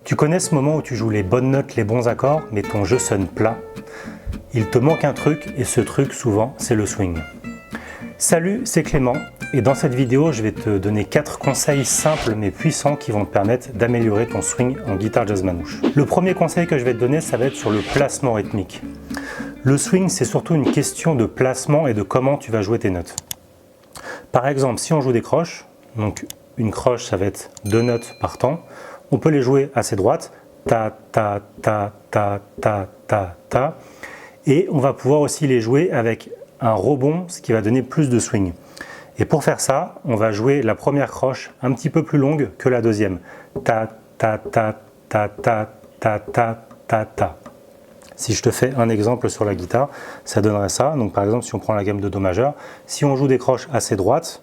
Tu connais ce moment où tu joues les bonnes notes, les bons accords, mais ton jeu sonne plat? Il te manque un truc et ce truc souvent c'est le swing. Salut, c'est Clément et dans cette vidéo je vais te donner 4 conseils simples mais puissants qui vont te permettre d'améliorer ton swing en guitare jazz manouche. Le premier conseil que je vais te donner, ça va être sur le placement rythmique. Le swing, c'est surtout une question de placement et de comment tu vas jouer tes notes. Par exemple, si on joue des croches, donc une croche ça va être 2 notes par temps, on peut les jouer assez droites, ta ta ta ta ta ta ta, et on va pouvoir aussi les jouer avec un rebond, ce qui va donner plus de swing. Et pour faire ça, on va jouer la première croche un petit peu plus longue que la deuxième. Ta ta ta ta ta ta ta ta ta. Si je te fais un exemple sur la guitare, ça donnerait ça. Donc par exemple, si on prend la gamme de Do majeur, si on joue des croches assez droites,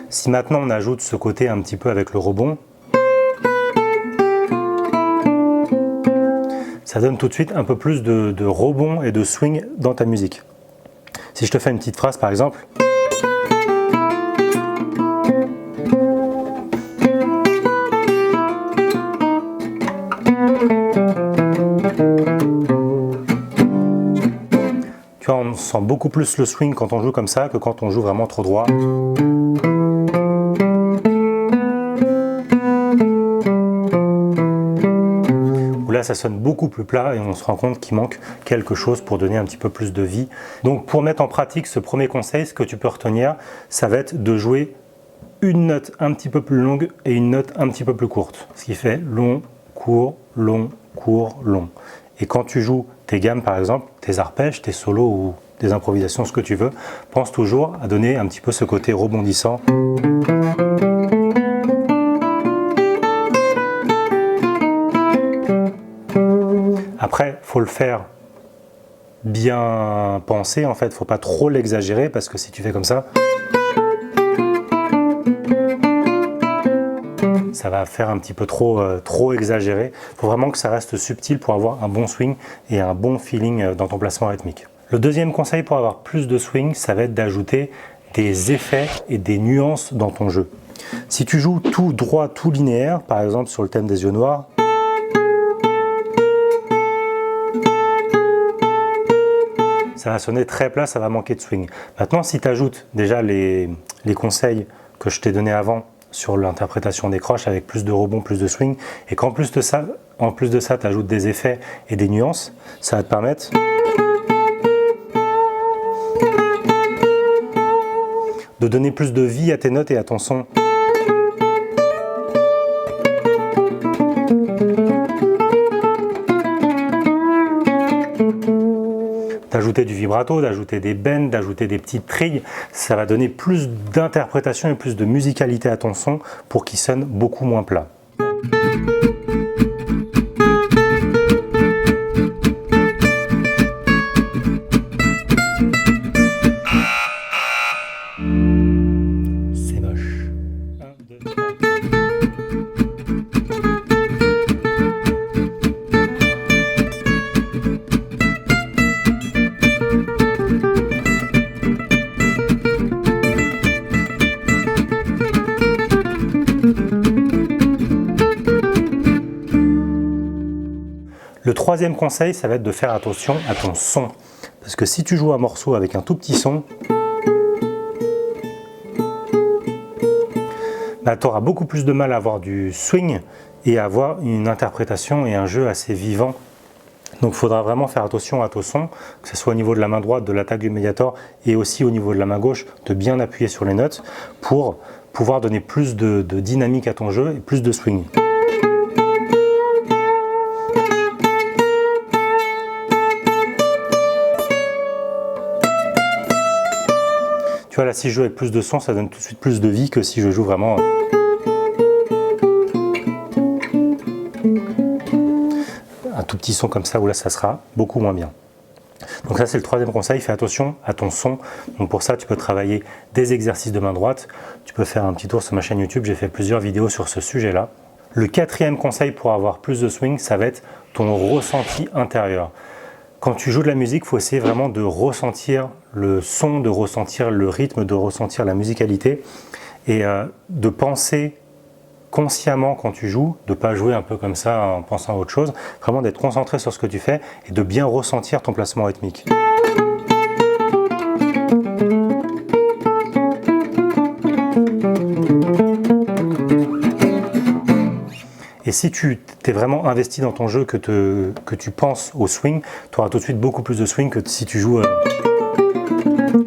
si maintenant on ajoute ce côté un petit peu avec le rebond, ça donne tout de suite un peu plus de rebond et de swing dans ta musique. Si je te fais une petite phrase par exemple, tu vois, on sent beaucoup plus le swing quand on joue comme ça que quand on joue vraiment trop droit. Là, ça sonne beaucoup plus plat et on se rend compte qu'il manque quelque chose pour donner un petit peu plus de vie. Donc pour mettre en pratique ce premier conseil, ce que tu peux retenir, ça va être de jouer une note un petit peu plus longue et une note un petit peu plus courte. Ce qui fait long, court, long, court, long. Et quand tu joues tes gammes par exemple, tes arpèges, tes solos ou des improvisations, ce que tu veux, pense toujours à donner un petit peu ce côté rebondissant. Après, il faut le faire bien pensé, en fait, il ne faut pas trop l'exagérer parce que si tu fais comme ça va faire un petit peu trop exagéré. Il faut vraiment que ça reste subtil pour avoir un bon swing et un bon feeling dans ton placement rythmique. Le deuxième conseil pour avoir plus de swing, ça va être d'ajouter des effets et des nuances dans ton jeu. Si tu joues tout droit, tout linéaire, par exemple sur le thème des yeux noirs, ça va sonner très plat, ça va manquer de swing. Maintenant, si tu ajoutes déjà les conseils que je t'ai donnés avant sur l'interprétation des croches avec plus de rebond, plus de swing, et qu'en plus de ça, tu ajoutes des effets et des nuances, ça va te permettre de donner plus de vie à tes notes et à ton son. D'ajouter du vibrato, d'ajouter des bends, d'ajouter des petites trilles, ça va donner plus d'interprétation et plus de musicalité à ton son pour qu'il sonne beaucoup moins plat. C'est moche. 1, 2, 3. Le troisième conseil, ça va être de faire attention à ton son. Parce que si tu joues un morceau avec un tout petit son, tu auras beaucoup plus de mal à avoir du swing et à avoir une interprétation et un jeu assez vivant. Donc il faudra vraiment faire attention à ton son, que ce soit au niveau de la main droite, de l'attaque du médiator et aussi au niveau de la main gauche, de bien appuyer sur les notes pour pouvoir donner plus de dynamique à ton jeu et plus de swing. Tu vois là, si je joue avec plus de son, ça donne tout de suite plus de vie que si je joue vraiment un tout petit son comme ça, où là ça sera beaucoup moins bien. Donc ça c'est le troisième conseil, fais attention à ton son. Donc pour ça tu peux travailler des exercices de main droite, tu peux faire un petit tour sur ma chaîne YouTube, j'ai fait plusieurs vidéos sur ce sujet là. Le quatrième conseil pour avoir plus de swing, ça va être ton ressenti intérieur. Quand tu joues de la musique, il faut essayer vraiment de ressentir le son, de ressentir le rythme, de ressentir la musicalité. et de penser consciemment quand tu joues, de ne pas jouer un peu comme ça en pensant à autre chose, vraiment d'être concentré sur ce que tu fais et de bien ressentir ton placement rythmique. Et si tu t'es vraiment investi dans ton jeu, que tu penses au swing, tu auras tout de suite beaucoup plus de swing que si tu joues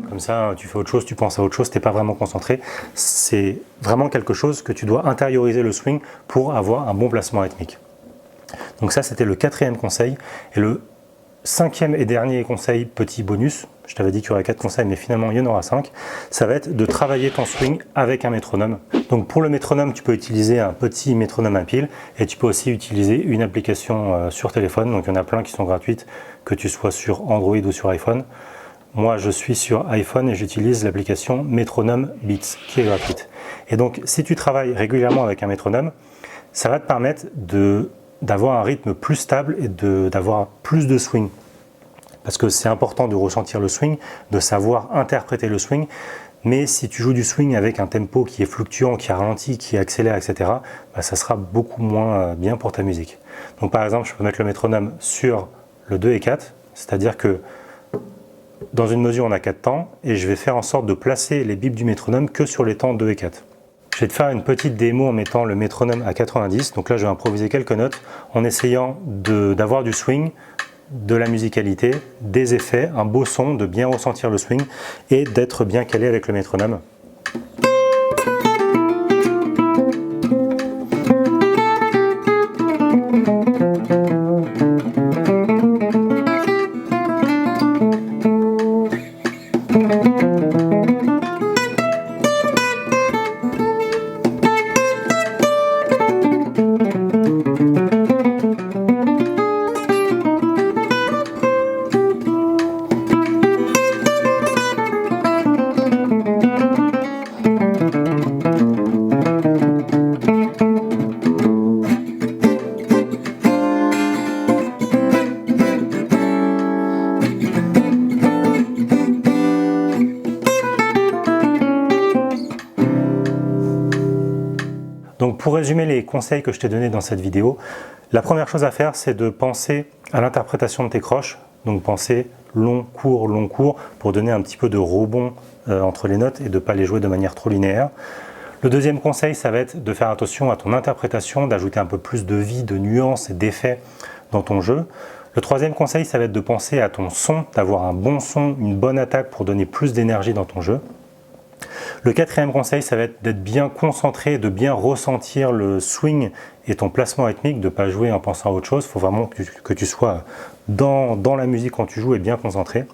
comme ça, tu fais autre chose, tu penses à autre chose, tu n'es pas vraiment concentré. C'est vraiment quelque chose que tu dois intérioriser le swing pour avoir un bon placement rythmique. Donc ça, c'était le 4e conseil. Et le 5e et dernier conseil, petit bonus, je t'avais dit qu'il y aurait 4 conseils, mais finalement il y en aura 5, ça va être de travailler ton swing avec un métronome. Donc pour le métronome, tu peux utiliser un petit métronome à pile et tu peux aussi utiliser une application sur téléphone. Donc il y en a plein qui sont gratuites, que tu sois sur Android ou sur iPhone. Moi je suis sur iPhone et j'utilise l'application Metronome Beats qui est gratuite. Et donc si tu travailles régulièrement avec un métronome, ça va te permettre d'avoir un rythme plus stable et d'avoir plus de swing. Parce que c'est important de ressentir le swing, de savoir interpréter le swing, mais si tu joues du swing avec un tempo qui est fluctuant, qui ralentit, qui accélère, etc., bah, ça sera beaucoup moins bien pour ta musique. Donc par exemple, je peux mettre le métronome sur le 2 et 4, c'est-à-dire que dans une mesure on a 4 temps, et je vais faire en sorte de placer les bips du métronome que sur les temps 2 et 4. Je vais te faire une petite démo en mettant le métronome à 90, donc là je vais improviser quelques notes en essayant d'avoir du swing, de la musicalité, des effets, un beau son, de bien ressentir le swing et d'être bien calé avec le métronome. Donc pour résumer les conseils que je t'ai donnés dans cette vidéo, la première chose à faire, c'est de penser à l'interprétation de tes croches, donc penser long, court, pour donner un petit peu de rebond entre les notes et de ne pas les jouer de manière trop linéaire. Le deuxième conseil, ça va être de faire attention à ton interprétation, d'ajouter un peu plus de vie, de nuances et d'effets dans ton jeu. Le troisième conseil, ça va être de penser à ton son, d'avoir un bon son, une bonne attaque pour donner plus d'énergie dans ton jeu. Le quatrième conseil, ça va être d'être bien concentré, de bien ressentir le swing et ton placement rythmique, de ne pas jouer en pensant à autre chose. Il faut vraiment que tu sois dans la musique quand tu joues et bien concentré.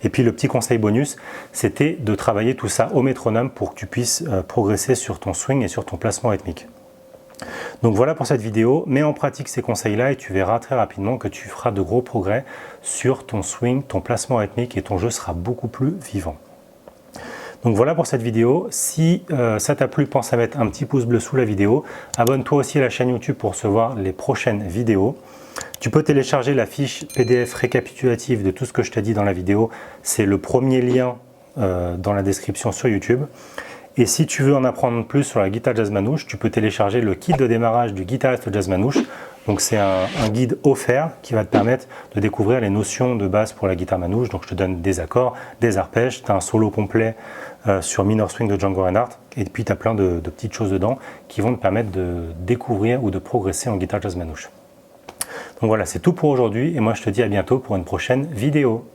Et puis le petit conseil bonus, c'était de travailler tout ça au métronome pour que tu puisses progresser sur ton swing et sur ton placement rythmique. Donc voilà pour cette vidéo, mets en pratique ces conseils-là et tu verras très rapidement que tu feras de gros progrès sur ton swing, ton placement rythmique et ton jeu sera beaucoup plus vivant. Donc voilà pour cette vidéo, si ça t'a plu, pense à mettre un petit pouce bleu sous la vidéo, abonne-toi aussi à la chaîne YouTube pour recevoir les prochaines vidéos. Tu peux télécharger la fiche PDF récapitulative de tout ce que je t'ai dit dans la vidéo, c'est le premier lien dans la description sur YouTube. Et si tu veux en apprendre plus sur la guitare jazz manouche, tu peux télécharger le kit de démarrage du guitariste jazz manouche. Donc c'est un guide offert qui va te permettre de découvrir les notions de base pour la guitare manouche. Donc je te donne des accords, des arpèges, tu as un solo complet sur Minor Swing de Django Reinhardt. Et puis tu as plein de petites choses dedans qui vont te permettre de découvrir ou de progresser en guitare jazz manouche. Donc voilà, c'est tout pour aujourd'hui et moi je te dis à bientôt pour une prochaine vidéo.